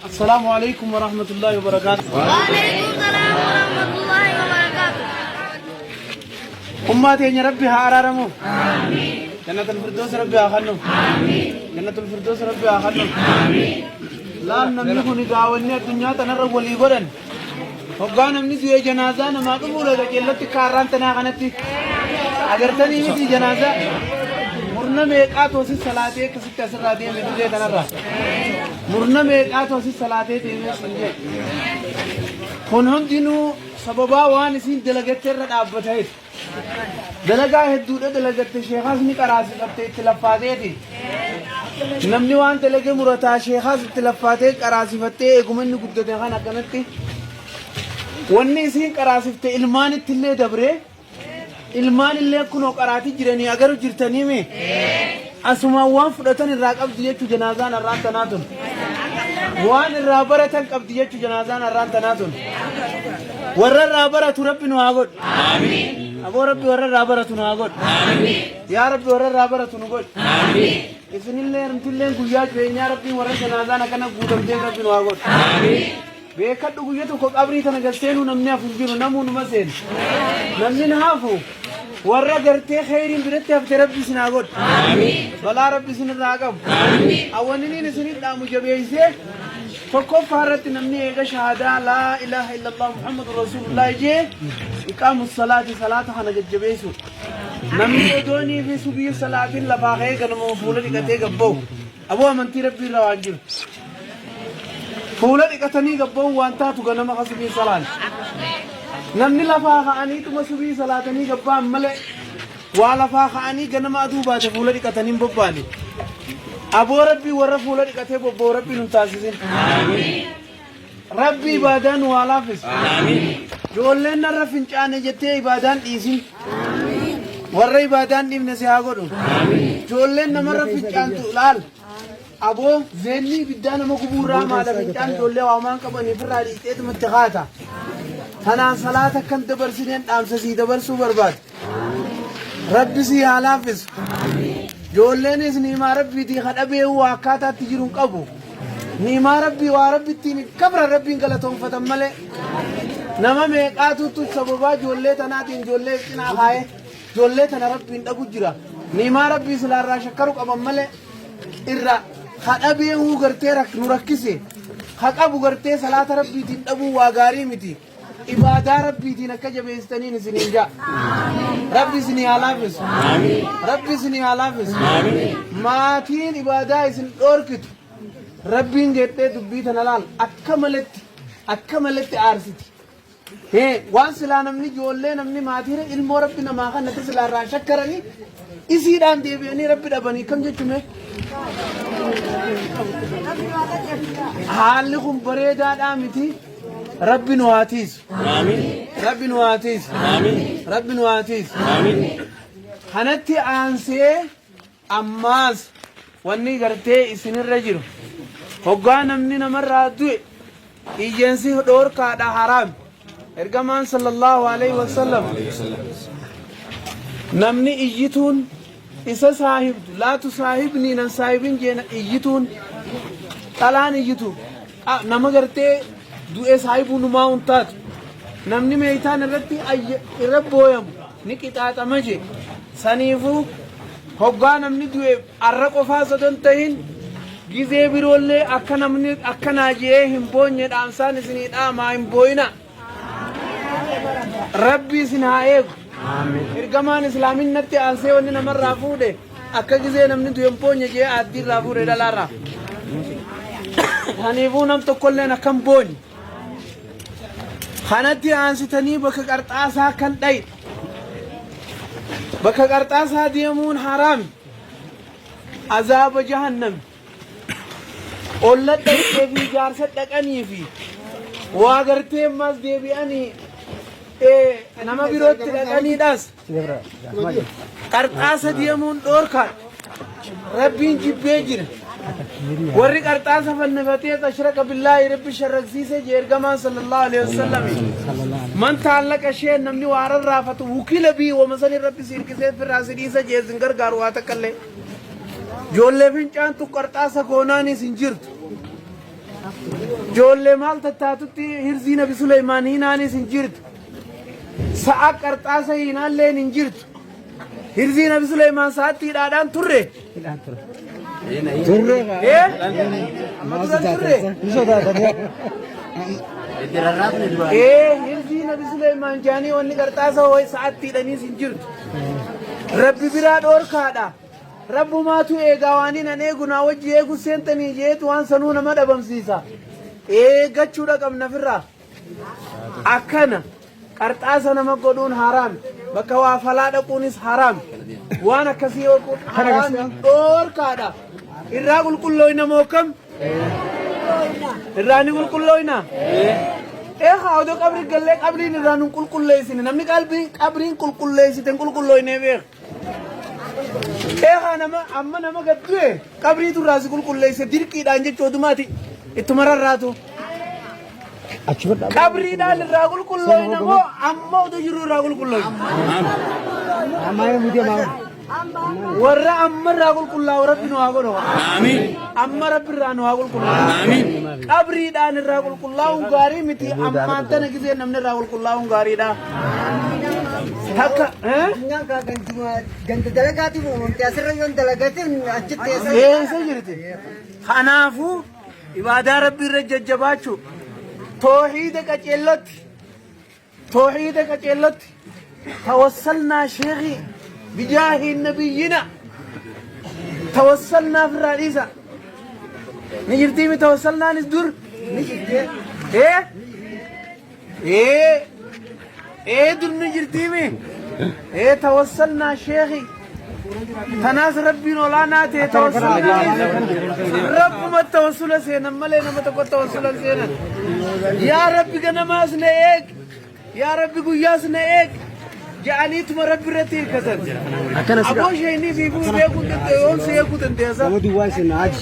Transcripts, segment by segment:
السلام عليكم ورحمة الله وبركاته. وعليكم السلام ورحمة الله وبركاته. أمتي يا ربي هارارمو. آمين. جنة الفردوس ربي أخلو. آمين. جنة الفردوس ربي أخلو. آمين. لا نملك نجاوني الدنيا تنر ولي بدن. وقان من ذي جنازة ما قبوله جلت كاران تناغنتي. أجر تاني في جنازة. مرنا ميقات وسي صلاة كسي تسرع دي مدوجة تنرا. مرنا ميقات وسي صلاة تيمي سنجي. هون دينو سببا وان سين دلقت ترد أبتهيد. دلقا هدودة دلقت شيخاس نكراسي قبت اتلفاتي دي. نمني وان دلقا مرتا شيخاس اتلفاتي كراسي فتي اقومن نقدد خانا كنتي. واني سين كراسي فتي ilmaan ittillee dabre ilmaan illee kunoo qaraati jiranii agaru jirtanii mee asuma waan fudhatan irraa qabdi jechuu janaazaan irraan tanaatun waan irraa baratan qabdi jechuu janaazaan irraan tanaatun warra irraa baratu rabbi nu haa godhu amiin aboo rabbi warra irraa baratu nu haa godhu amiin yaa rabbi warra irraa baratu nu godhu amiin isinillee namtillee guyyaa jireenyaa rabbiin warra janaazaan akkana guutamtee rabbi nu haa godhu amiin beekadhu guyya tokko qabrii tana galteenu namni hafu jiru namuu numa seen namni hafu warra gartee khayriin biratti hafte rabbi isin haa godhu amiin balaa rabbi isin irraa qabu amiin awwaniniin isinit dhaamu jabeeysee tokkoffaa irratti namni eega shahaadaa laa ilaaha illallah muhammadu rasuulullaah jee iqaamu salaati salaata kana jajjabeessu namni odoonii fi subii salaatiin lafaa ka'ee ganama fuula dhiqatee gabba'u aboo amantii rabbii irraa waan jiru fuula dhiqatanii gabboon waan taatu ganama subii salaan namni lafaa ka'anii tuma subii salaatanii gabbaan malee waa lafaa ka'anii ganama aduu baate fuula dhiqatanii bobbaane aboo rabbii warra fuula dhiqatee bobboo rabbii nun taasisin rabbii ibaadaan waa laafis ijoolleen narra fincaane jettee ibaadaan dhiisin warra ibaadaan dhiifne si haa godhu ijoolleen namarra fincaantu laal aboo zeenni ibiddaa nama gubuurraa maala fincaan ijoollee waamaan qabaniif irraa dhiiteetumatti haata tanaan salaata kan dabarsineen dhaamsa sii dabarsuu barbaade rabbi sii haa laaffisu ijoolleenis niimaa rabbiitii kadhabee waa akkaataatti jiruun qabu niimaa rabbii waa rabbittiin kabra rabbiin galatoonfatan malee nama meeqaatutu sababaa ijoollee tanaatiin ijoollee cinaa kaa'ee ijoollee tana rabbiin dhabu jira niimaa rabbii silaarraa shakkaru qaban malee irra kadhabee gartee nu rakkise haqabu gartee salaata rabbiitiin dhabuu waa gaarii miti ibaadaa rabbiitiin akka jabeessitaniin isiniin jaa rabbi isinii haa laaffisu rabbi isinii haa laaffisu maatiin ibaadaa isin dhoorkitu rabbiin jettee dubbii tana laal akka maletti aarsiti waan silaa namni ijoollee namni maatiire ilmoo rabbi namaa kannatti silaarraa shakkaranii isiidhaan deebi'anii rabbi dhabanii kam jechume haalli kun bareedaadhaa miti rabbi nu haa tiisu rabbi nu haa tiisu rabbi nu haa tiisu kanatti aansee ammaas wanni gartee isinirra jiru hoggaa namni namarraa du'e iyyeensi dhoorkaadha haraam ergamaan sallallahu alaihi wasallam namni iyyituun isa saahibdu laa tusaahibnii nan saahibin jeena iyyituun dhalaan iyyitu nama gartee du'e saahibuu numaa huntaatu namni meeytaan irratti irra booyamu ni qixaaxama je saniifuu hoggaa namni du'e arra qofaa sodon ta'in gizee biroollee akka namni akkanaa jee hin boonye dhaamsaan isinii dhaamaa hin booyina rabbi isin haa eegu ergamaan islaamin natti aansee wanni namarraa fuudhe akka gizee namni du'e hin boonye jee aaddiirraa fuudhe dhalaarraa kaniifuu nam tokkolleen akkan boonye kanatti aansitanii bakka qarxaasaa kan dhayi bakka qarxaasaa deemuun haraami azaaba jahannami olla dhaqee fi jaarsa dhaqanii fi waa gartee ammas deebi'anii nama birootti dhaqaniidhaas qarxaasa deemuun dhoorkaadha rabbiin jibbee jira warri qarxaasa fannifatee ashraka billaahi rabbi sharraksiise jee ergamaan sallallahu alaihi wasallam man taallaqa sheen namni waaran raafatu wukila bii wamasanii rabbi siirkisee firraa sidiisa jee sin gargaaru waa takkallee ijoollee fincaantu qarxaasa goonaanis hin jirtu ijoollee maal tattaatutti hirzii nabi Suleymaan hinaanis hin jirtu sa'a qarxaasa hinaalleen hin jirtu hirzii nabi Suleymaan sa'aattiidhaadhaan turre turre hirzii nabi Suleymaan jaanii wanni qarxaasa ho'i sa'aattiidhaniis hin jirtu rabbi biraa dhoorkaadha rabbumaatu eegaa waanii nan eegunaa wajji eegu seentanii jeetu waan sanuu nama dhabamsiisa eeggachuudha qabna firraa akkana qarxaasa nama godhuun haraam bakka waa falaa dhaquunis haraam waan akkasii yookuun haraam dhoorkaadha irraa qulqullooyna mookam irraa ni qulqullooyna haadho qabri gallee qabriin irraa nun qulqulleessine namni qabriin qulqulleessiten qulqullooynee beek nama amma nama gaddue qabriitu irraa si qulqulleesse dirqiidhaan jechootumaati ittuma rarraatu qabriidhaan irraa qulqullooyna moo amma utuu jiru irraa qulqullooyna warra amma irraa qulqullaa'u rabbi nu haa godhu amma rabbi irraa nu haa qulqullaa'u qabriidhaan irraa qulqullaa'uun gaarii miti ammaan tana gisee namni irraa qulqullaa'uun gaariidha takka ganda dalagaati wanti asirra yoon dalagatiin achitti eessa jirti kanaafuu ibaadaa rabbi irra jajjabaachuu toohiida qaceellotti tawassalnaa sheekhi bijaahi nabiyyina tawassalnaa firraa dhiisa ni jirtiimi tawassalnaanis dur ni jirti dur ni jirtiimi tawassalnaa sheekhi tanaas rabbiin olaanaa ta'e tawassulaa rabbuma tawassula seenan malee nama tokko tawassula seenan yaa rabbi ganamaas na eeg yaa rabbi guyyaas na eeg جعليتم رب رتير كذا. أبو شيء نبي يقول بيقول يوم سيقول تنتهي. ودي واسن عاج.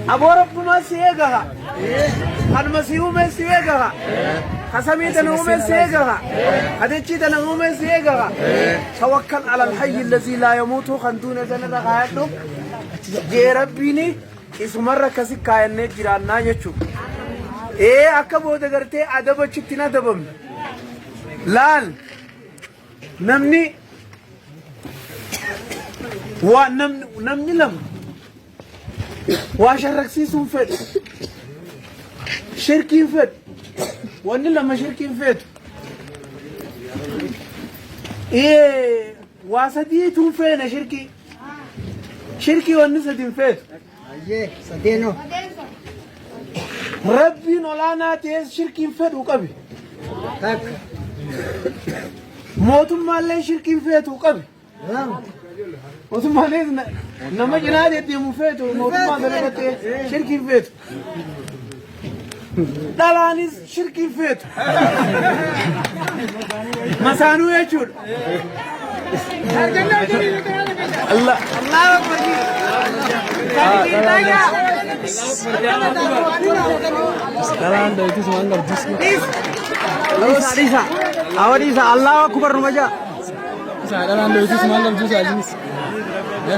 أبو رب ما سيجها. المسيح ما سيجها. خسمي تنو ما سيجها. هذا شيء تنو ما سيجها. توكل على الحي الذي لا يموت خندون زنا رغايته. جربيني اسم مرة كسي كائن جيراننا يشوف. أكبر دعرته أدب شتينا دبم. لال نمني نمني لم واشرك سيسون فت شركين فت واني لما شركين فت واسدي توفينا شركي واني سدين فت سدينو ربي نولانا تيس شركين فت وقبي تاك موتم مالله شركين فيتو قبل موتم مالله نما جناد يدي مفيتو موتم مالله شركين فيتو دلانيس شركين فيتو مسانو يجور الله الله أكبر دلان ده itu semua nggak jus. Lisa, awal Lisa, Allah Akbar remaja. Saya dalam itu semua nggak jus aja nih. Ya.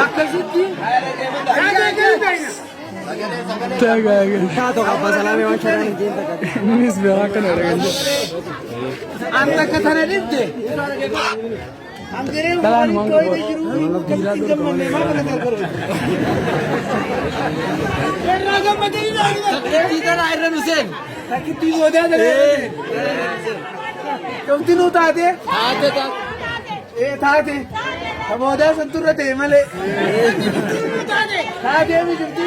Akasiti. Taga. Tato apa salame wawancara nih cinta kan. Nis berakan orang itu. Anta kata nanti. Dalam mangga. Kita lah Iran Hussein. Tapi tiga dia ada. Kau tinu tadi? Tadi tak. Tadi. Kamu ada sentuh rete male. Tadi ni jadi.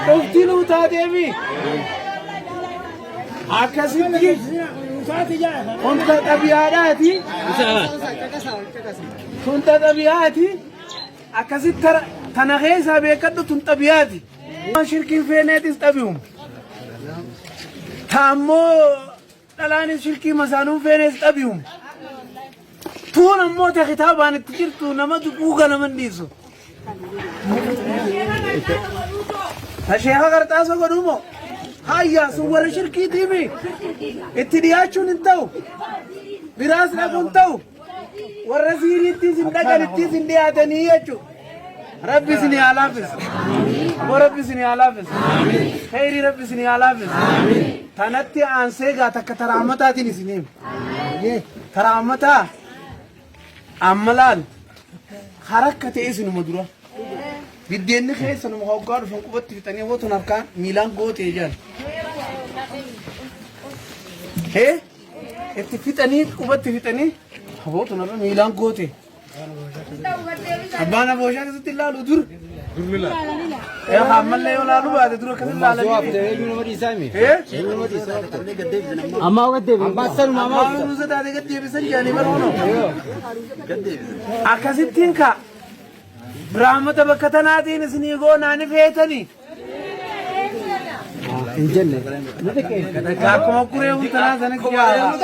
Kau tinu tadi ni. Akasiti. Kunta tabi'ati. Kunta tabi'ati. Akasit tanakhe sabe kaddo tun tabi'ati. Shirkin feenetis tabi'um. Tammo dalani shirki masanun feenes tabi'um. Tuun ammoo ta kitaabaan itti jirtu nama duuga naman dhiisu. Tasheeha qarxaasa godhumo. Hayya suwara shirki tiimi. Itti dhiyaachuun hin ta'u. Biraas dhaquun ta'u. والرسيل يتيزن دقل يتيزن دي آتنية ربي سني علافس وربي سني علافس خيري ربي سني علافس تنتي عن سيغا تكترامتا تيني سنين ترامتا عملان حركة اسم مدرة بديني خيس أنا مهوقار فنقبت في تانية وطن أركان ميلان قوت يجان هي في تانية قبت في تانية وطن أركان ميلان قوت أبانا بوشان ستي الله لدور يا حمل لي ولا لو بعد دور كذا لا لا أما هو قديم أما سر ما ما نوزة هذا قديم بسنجاني برونو أكاسيتين كا برامة بكتنا دين سنيغو ناني فيتني إنجيل كاكو مكوري وتنا سنك يا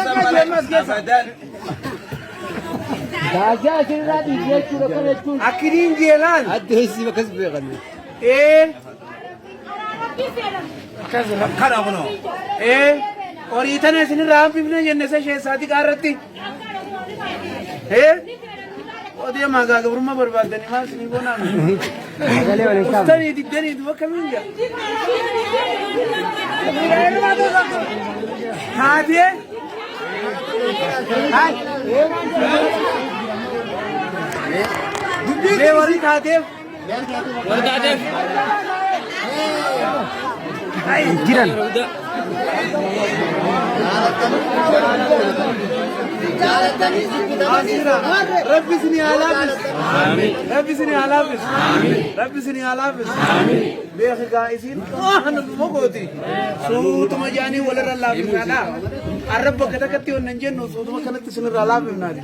داجا شيرات يجيك ركن أكيدين جيلان أدريسي بكس بيغني إيه كذا كذا بنو إيه और इतने सिने राम पिपने जन्ने से शेष शादी कर रही है और ये मांगा कि ब्रह्मा बर्बाद नहीं मार सिने को ना उस तरह दिखते नहीं तो कमींगा हाँ दिए हाँ ले वाली खा दे جيران ربي سني علافس ربي سني علافس ربي سني علافس بيخ قائسين أنا بمقوتي صوت ما جاني ولا رلافس أنا الرب كذا كتير ونجن صوت ما كانت تسمع رلافس نادي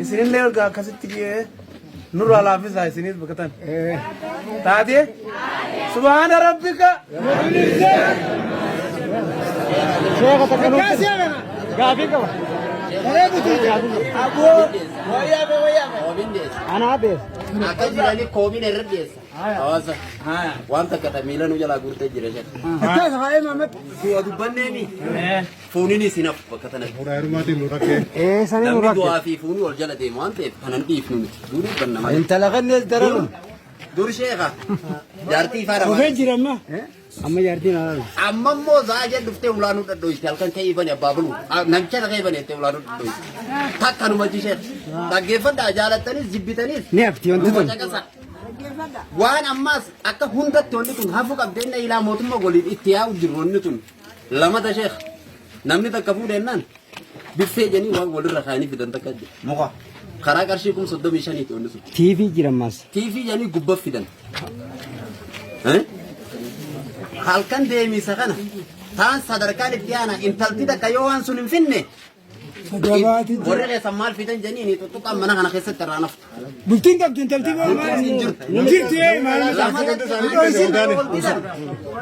إسرائيل ليه ورقة كسيتي نور علافس هاي سنيد بكتان تادي سبحان ربك شيخ تكلم غابي كوا أبو ويا أنا أبي Akka jiranii koomiin irra dhiyeessa. Hawaasa. Wanta katamiila nu jalaa guurtee jira jedha. أتاك هاي مامك Du'a dubbanneemi. Fuuniin isinaaf bakka tanatti. إيه سنين Namni وراك du'aa fi fuunii wal jala deemu waan ta'eef kanan dhiifnu miti. Dur dubbanna malee. أنت لغني الدرن Dur sheeka. Jaartii faara وفين malee. جيران أما جاردين على Amma immoo zaajee dhuftee ulaanuu dhadhooyiste halkan ka'ee bane abbaa bulu. Namicha dhaqee baneettee ulaanuu dhadhooyiste. Takkanuma jishee. Dhaggeeffadhaa jaalattanis jibbitanis. نفتي وأنت Dhuma تون caqasa. Waan ammaas akka hundatti wanti kun hafu qabdeenna ilaa mootummaa waliin itti yaa'u jiru wanni tun lamata sheekh namni takka fuudhennaan biffee janii waan walirra kaanii fidan takka jira. Muka. Karaa qarshii kun 35 wanni sun. تيفي جيران ماس Tiifii janii gubba fidan. Halkan deemisa kana taan sadarkaan itti aanaa intalti takka yoo waan sun hin finne. Warri keessan maal fidan janii ni tuttuqaan mana kana keessatti irraa naftu. بلتين تبتين تلتين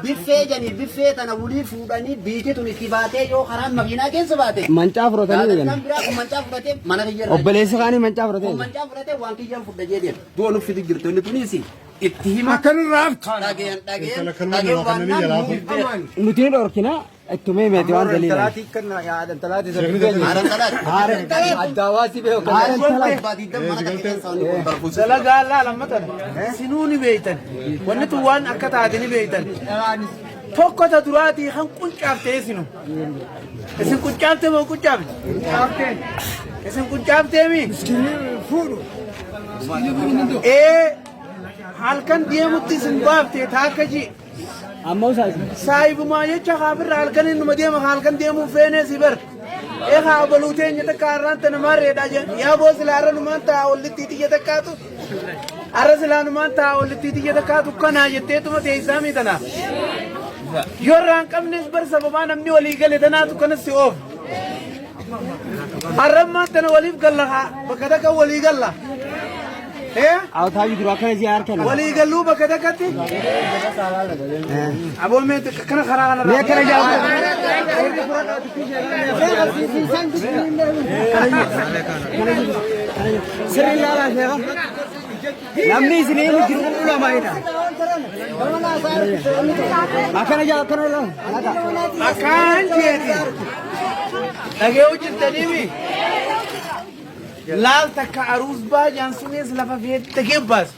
Biffee janii biffee tana wulii fuudhanii biitii tun itti baatee yoo karaan makiinaa keessa baate. منشاف روتاني Kan biraa kun mancaa fudhatee mana kiyya وبليس خاني منشاف kun روتاني mancaa fudhatee waan kiyyaan fudha jedheen. Du'a nuuf fidi jirtu inni tunis itti hima. أكن رافت Dhageen waan naan نتين أوركينا التومي ميتوان دليل Haaran talaati. الدواسي بيو Haaran talaati. Baadiyyaa mana kana keessa wanni kun barfuusa. dalagaa laa lammatan sinuu ni beeytan wanni tun waan akka taate ni beeytan tokko ta duraatii kan quncaaftee sinu isin quncaaftee moo quncaaftee isin quncaaftee mi halkan deemutti isin baaftee taakkaji أما وسايس saayibumaa jecha haafirra halkan innuma deema halkan deemuu feenee si bar haa baluuteen jeta kaarraan tana maarreedha yaa boo silaarra numaan taa ollitti xiyya takkaatu arra silaa numaan taa ollitti xiyya takkaatu kanaa jetteetuma teessaa miitanaaf yoo irraa hin qabnes bar sababaa namni walii gale tanaatu kanas si oof harrammaan tana waliif galla haa bakka takka walii galla أو تاجي دراكنا زيار كنا walii galluu bakka takkatti aboo mee kana karaa kana ليه كنا جاوا سري لا لا شيخ نمني سنين وجرون ولا ما هنا أكنا جاوا كنا لا akkaan jeeti dhagee hojjettaniimi laal takka aruus baajaan sunis lafa feette gebbaas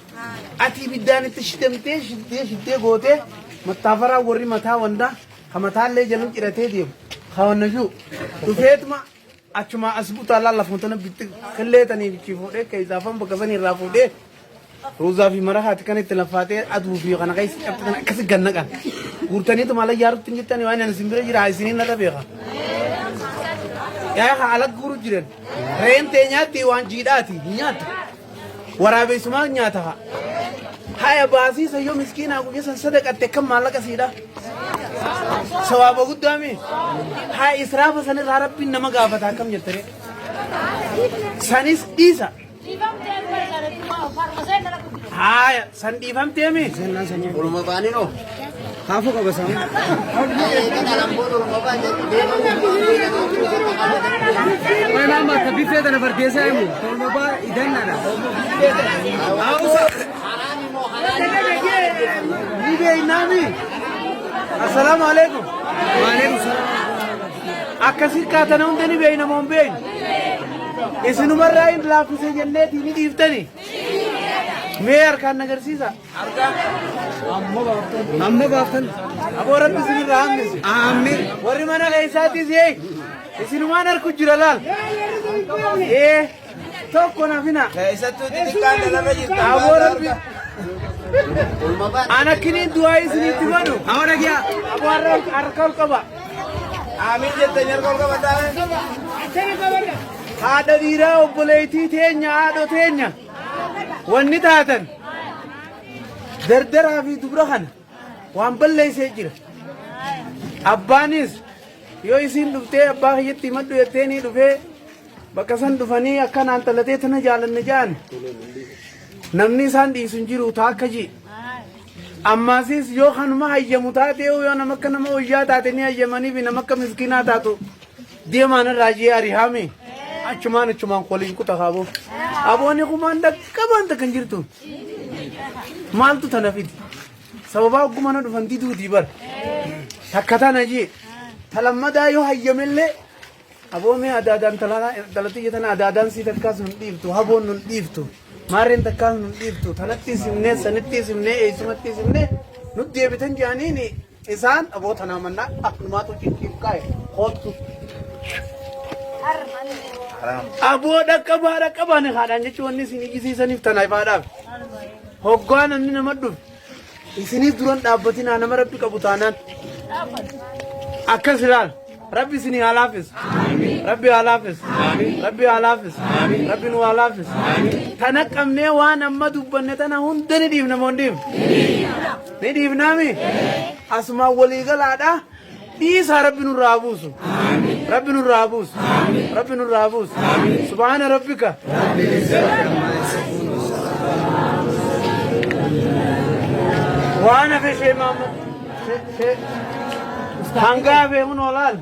ati biddaan itti shittee gootee mattaafaraa warri mataa wandaa ka mataallee jaluu cidhatee deemu kawannayyuu dhufeetuma achuma as butaalaa lafootana bitti kalleetanii bichi fuudhee keessaafan bakka sanii irraa fuudhee ruuzaa fi mara haati kan itti lafaatee aduu fi kana keessa cabte kan akkasi gannaqan guurtaniitu maala yaarutti hin jettani waan ani simbira jira isiniin nata beeka yaa haala guuru jiran reen tee nyaatti waan jiidhaati nyaata waraabessumaa nyaata haya baasii sayyoo miskiinaa guyyaa san sadaqatte kan maallaqa siidha sawaaba guddaami haya israafa sanirraa rabbiin nama gaafata akkam jettare sanis dhiisa haya san dhiifamteemi Ulma baanino. Kaafu qaba sama. Wai nama tapi feda na berdesa emu. Tolma ba idan nana. Libe inami. Assalamu alaikum. Waalaikum salam. Akkasii kaatana hundani beeyna moon beeyna. Isinumarraa hin laaffisee jenneeti ni dhiiftani. Mee harkaan agarsiisa. Amma baaftan. Aboo rabbi isinirraa hambise. Aamin. Warri mana keessaatis isinumaan harku jira laal. Tokko nafina. Keessattuu xixiqqaan dalaga jirta. Aboo rabbi. Ulma baan. Ana kiniin du'aa isinitti godhu. Awara giya. Aboo harka ol qaba. Aamin jettanii harka ol qabataa. Haadha dhiiraa obboleettii teenya haadho teenya. Wanni taatan dardaraa fi dubra kana waan balleessee jira. Abbaanis yoo isiin dhuftee abbaa kiyyatti himadhu jettee ni dhufee bakka san dhufanii akkanaan talatee tana jaalanne jaan namni isaan dhiisu hin jiru taa akka ji. Ammaasis yoo kanuma hayyamu taatee yoo nama akka nama wayyaa taate ni hayyamanii fi nama akka miskiinaa taatu deemaan irraa jee arihaame. achumaan qoliin kuta qabu aboonni kumaan dhaqqabaan takkan jirtu maaltu tana fidi sababa oggumana dhufantii duutii bar takka tana jee talammadaa yoo hayyamellee aboomee adaadaan talatiyya tana adaadaan sii takkaas nun dhiiftu haboon nun dhiiftu maarreen takkaas nun dhiiftu tanatti simnee sanitti simnee eessumatti simnee nutti deebitan jaaniin isaan aboo tanaa mannaa akkumaatu cicciif kaa'e hoottu. Aboo dhaqqabaan haadhaan jechuun wanni isin ijjisiisaniif tanaaf haadhaaf. Hoggaan namni nama dhufu isiniif duran dhaabbatinaa nama rabbi qabu taanaan. Akkas ilaal rabbi isinii haa laaffisu. Rabbi haa laaffisu. Rabbi haa laaffisu. Rabbi nu haa laaffisu. Tana qabnee waan amma dubbanne tana hunda ni dhiifna moo hin dhiifnu? Ni dhiifnaami? Asumaan walii galaadhaa. Isa Rabbi nurraa buusu. Rabbi nurraa buusu. Rabbi nurraa buusu. Subhaana rabbika. Waan hafe shee Maamad. Hangaa fe'uun olaal.